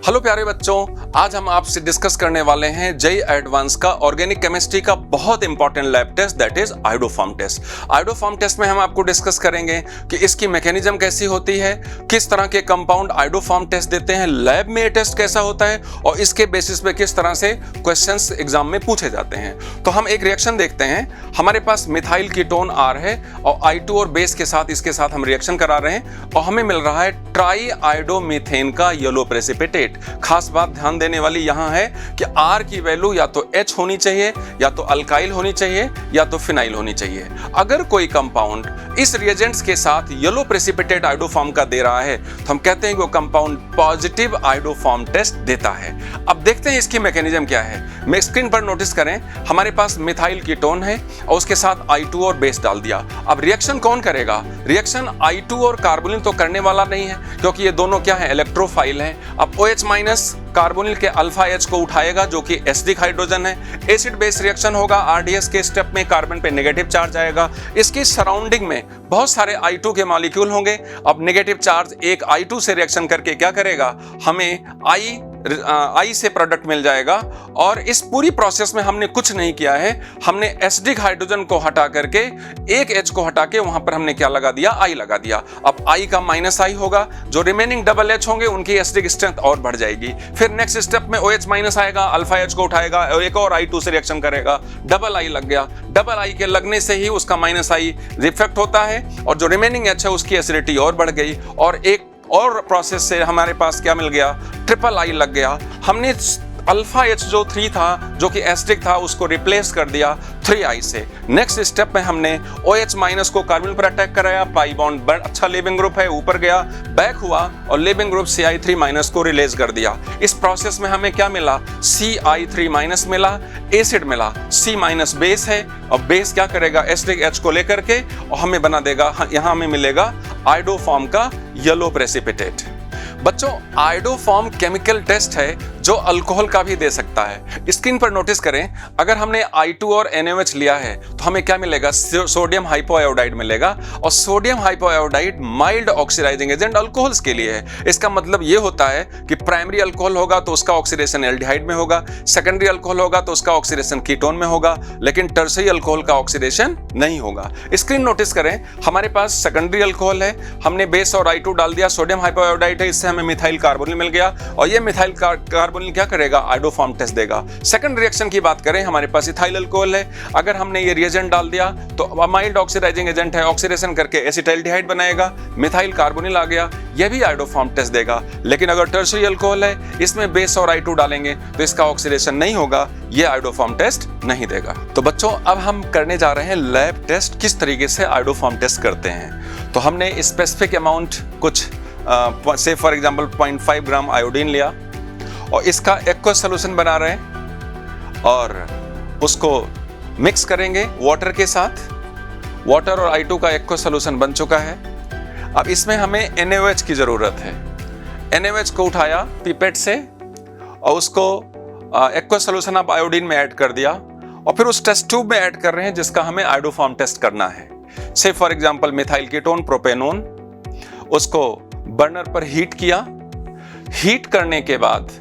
Hello प्यारे बच्चों, आज हम आपसे डिस्कस करने वाले हैं जेईई एडवांस का ऑर्गेनिक केमिस्ट्री का बहुत important lab test, that is iodoform test. Iodoform test में हम आपको डिस्कस करेंगे कि इसकी मैकेनिज्म कैसी होती है, किस तरह के कंपाउंड आयोडोफॉर्म टेस्ट देते हैं, लैब में ये टेस्ट कैसा होता है और इसके बेसिस पे किस तरह से क्वेश्चंस एग्जाम में पूछे जाते हैं। तो हम एक रिएक्शन देखते हैं। हमारे पास मिथाइल कीटोन आर है और I2 और बेस के साथ इसके साथ हम रिएक्शन करा रहे हैं और हमें मिल रहा है ट्राई आयोडोमीथेन का येलो प्रेसिपिटेट। खास बात ध्यान देने वाली यहां है कि R की वैल्यू या तो H होनी चाहिए, या तो अल्काइल होनी चाहिए, या तो फिनाइल होनी चाहिए। अगर कोई कंपाउंड इस रिएजेंट्स के साथ येलो प्रेसिपिटेट आयोडोफॉर्म का दे रहा है तो हम कहते हैं कि वो कंपाउंड पॉजिटिव आयोडोफॉर्म टेस्ट देता है। अब देखते हैं इसकी मैकेनिज्म क्या है। मैं स्क्रीन पर नोटिस करें, हमारे पास मिथाइल कीटोन है और उसके साथ I2 और बेस डाल दिया। अब रिएक्शन कौन करेगा? रिएक्शन I2 और कार्बोनिल तो करने वाला नहीं है, क्योंकि ये दोनों क्या है, इलेक्ट्रोफाइल हैं। अब OH माइनस कार्बोनिल के अल्फा H को उठाएगा जो कि एसिडिक हाइड्रोजन है। एसिड बेस रिएक्शन होगा, RDS के स्टेप में कार्बन पे नेगेटिव चार्ज आएगा। इसकी सराउंडिंग में बहुत सारे I2 के मॉलिक्यूल होंगे। अब नेगेटिव चार्ज एक I2 से रिएक्शन करके क्या करेगा, हमें I से प्रोडक्ट मिल जाएगा। और इस पूरी प्रोसेस में हमने कुछ नहीं किया है, हमने एसिडिक हाइड्रोजन को हटा करके एक H को हटा के वहां पर हमने क्या लगा दिया, I लगा दिया। अब I का माइनस I होगा, जो रिमेनिंग डबल H होंगे उनकी एसिडिक स्ट्रेंथ और बढ़ जाएगी। फिर नेक्स्ट स्टेप में OH माइनस आएगा, अल्फा H को उठाएगा और एक और I2 से रिएक्शन करेगा, डबल I लग गया। डबल I के लगने से ही उसका माइनस I रिफ्लेक्ट होता है और जो रिमेनिंग H है उसकी एसिडिटी और बढ़ गई और एक और प्रोसेस से हमारे पास क्या मिल गया, ट्रिपल I लग गया। हमने अल्फा H जो 3 था, जो कि एसिडिक था, उसको रिप्लेस कर दिया 3I से। नेक्स्ट स्टेप में हमने OH माइनस को कार्बन पर अटैक कराया, पाई बॉन्ड अच्छा लेविंग ग्रुप है, ऊपर गया, बैक हुआ और लेविंग ग्रुप CI3 माइनस को रिलीज कर दिया। इस प्रोसेस में हमें क्या मिला, CI3 माइनस मिला, एसिड मिला, C माइनस बेस है और बेस क्या करेगा, एसिडिक H को लेकर के और हमें बना देगा, यहाँ हमें मिलेगा आयोडोफॉर्म का येलो प्रेसिपिटेट। बच्चों, आयोडोफॉर्म केमिकल टेस्ट है जो अल्कोहल का भी दे सकता है। स्क्रीन पर नोटिस करें, अगर हमने I2 और NaOH लिया है तो हमें क्या मिलेगा, सोडियम हाइपोआयोडाइड मिलेगा और sodium hypoiodide mild oxidising agent alcohols के लिए है। इसका मतलब ये होता है कि प्राइमरी अल्कोहल होगा तो उसका ऑक्सीडेशन एल्डिहाइड में होगा, सेकेंडरी अल्कोहल होगा तो उसका ऑक्सीडेशन कीटोन में होगा, लेकिन टर्शियरी अल्कोहल का ऑक्सीडेशन नहीं होगा। स्क्रीन नोटिस करें, हमारे पास सेकेंडरी अल्कोहल है, हमने बेस और I2 डाल दिया, सोडियम हाइपोआयोडाइड है, इससे हमें मिथाइल कार्बोनिल मिल गया और ये मिथाइल कार्बोनिल क्या करेगा, आयोडोफॉर्म टेस्ट देगा। सेकंड रिएक्शन की बात करें, हमारे पास इथाइल अल्कोहल है, अगर हमने ये रिएजेंट डाल दिया तो माइल्ड ऑक्सीडाइजिंग एजेंट है, ऑक्सीडेशन करके एसिटाइलडिहाइड बनाएगा, मिथाइल कार्बोनिल आ गया, यह भी आयोडोफॉर्म टेस्ट देगा। लेकिन अगर टर्शियरी अल्कोहल है, इसमें बेस और I2 डालेंगे तो इसका ऑक्सीडेशन नहीं होगा, यह आयोडोफॉर्म टेस्ट नहीं देगा। तो बच्चों, अब हम करने जा रहे हैं लैब टेस्ट, किस तरीके से आयोडोफॉर्म टेस्ट करते हैं। तो हमने स्पेसिफिक अमाउंट कुछ से फॉर एग्जांपल 0.5 ग्राम आयोडीन लिया और इसका एक्वस सॉल्यूशन बना रहे हैं और उसको मिक्स करेंगे वाटर के साथ। वाटर और I2 का एक्वस सॉल्यूशन बन चुका है। अब इसमें हमें NaOH की जरूरत है। NaOH को उठाया पिपेट से और उसको एक्वस सॉल्यूशन आप आयोडीन में ऐड कर दिया और फिर उस टेस्ट ट्यूब में ऐड कर रहे हैं जिसका हमें आयोडोफॉर्म टेस्ट करना है। से for example methyl ketone propanone, उसको बर्नर पर हीट किया। हीट करने के बाद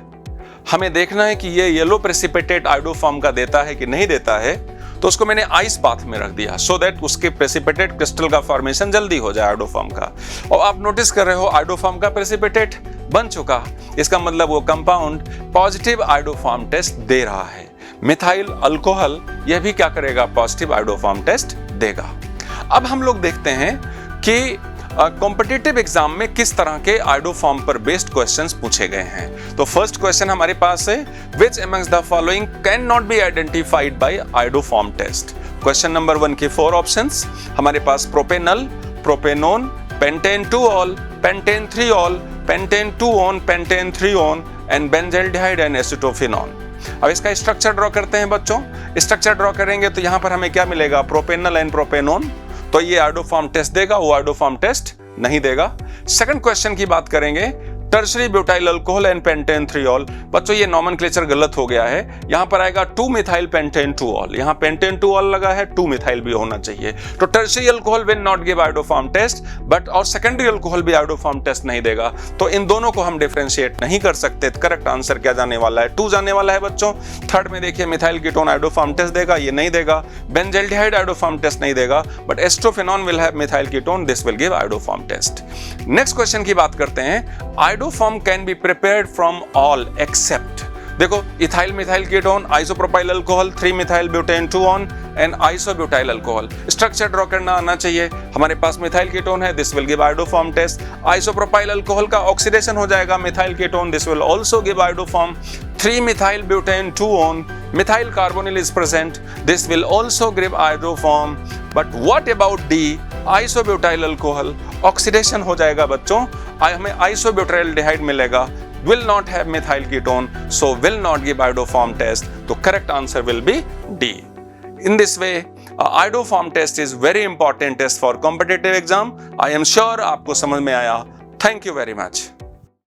हमें देखना है कि ये येलो प्रेसिपिटेट आयोडोफॉर्म का देता है कि नहीं देता है, तो उसको मैंने आइस बाथ में रख दिया सो दैट उसके प्रेसिपिटेट क्रिस्टल का फॉर्मेशन जल्दी हो जाए आयोडोफॉर्म का। और आप नोटिस कर रहे हो आयोडोफॉर्म का प्रेसिपिटेट बन चुका, इसका मतलब वो कंपाउंड पॉजिटिव आयोडोफॉर्म टेस्ट दे रहा है। मिथाइल अल्कोहल यह भी क्या करेगा, पॉजिटिव आयोडोफॉर्म टेस्ट देगा। अब हम लोग देखते हैं कि कॉम्पिटिटिव एग्जाम में किस तरह के आयोडोफॉर्म पर बेस्ड क्वेश्चंस पूछे गए हैं। तो फर्स्ट क्वेश्चन हमारे पास है, which amongst the following can not be identified by iodoform test. Question number 1 के 4 ऑप्शंस हमारे पास, propanal, propanone, pentane 2 ol, pentane 3 ol, pentane 2 one, pentane 3 one and benzaldehyde and acetophenone. अब इसका स्ट्रक्चर ड्रॉ करते हैं बच्चों। स्ट्रक्चर ड्रॉ करेंगे तो यहाँ पर हमें क्या मिलेगा, प्रोपेनल एंड प्रोपेनोन, तो ये आयोडोफॉर्म टेस्ट देगा, वो आयोडोफॉर्म टेस्ट नहीं देगा। सेकंड क्वेश्चन की बात करेंगे, tertiary butyl alcohol and pentane 3-ऑल। बच्चों ये नॉमेनक्लेचर गलत हो गया है, यहाँ पर आएगा 2-मिथाइल पेंटेन 2-ऑल, यहाँ पेंटेन 2-ऑल लगा है, 2-मिथाइल भी होना चाहिए। तो tertiary alcohol will not give iodoform test, but और सेकेंडरी अल्कोहल भी आयोडोफॉर्म टेस्ट नहीं देगा। तो इन दोनों को हम डिफरेंशिएट नहीं कर सकते। करेक्ट आंसर क्या जाने वाला है? 2 जाने वाला है बच्चों। थर्ड में देखिए मिथाइल कीटोन आयोडोफॉर्म टेस्ट देगा, ये नहीं देगा। बेंजल्डिहाइड आयोडोफॉर्म टेस्ट नहीं देगा, but acetophenone will have methyl ketone, this will give iodoform test. Next question की बात करते हैं। Iodoform can be prepared from all except, देखो ethyl methyl ketone, isopropyl alcohol, 3-मिथाइल ब्यूटेन 2-ऑन and isobutyl alcohol. Structure draw करना आना चाहिए। हमारे पास मिथाइल कीटोन है, this will give iodoform test. Isopropyl alcohol का ऑक्सीडेशन हो जाएगा methyl ketone, this will also give iodoform. 3-मिथाइल butane 2-ऑन, methyl carbonyl is present, this will also give iodoform. But what about D, isobutyl alcohol? Oxidation हो जाएगा बच्चों, हमें आइसोब्यूटाइलडिहाइड मिलेगा, will not have methyl ketone, so will not give iodoform test. तो correct answer will be D. In this way, iodoform test is very important test for competitive exam. I am sure आपको समझ में आया. Thank you very much.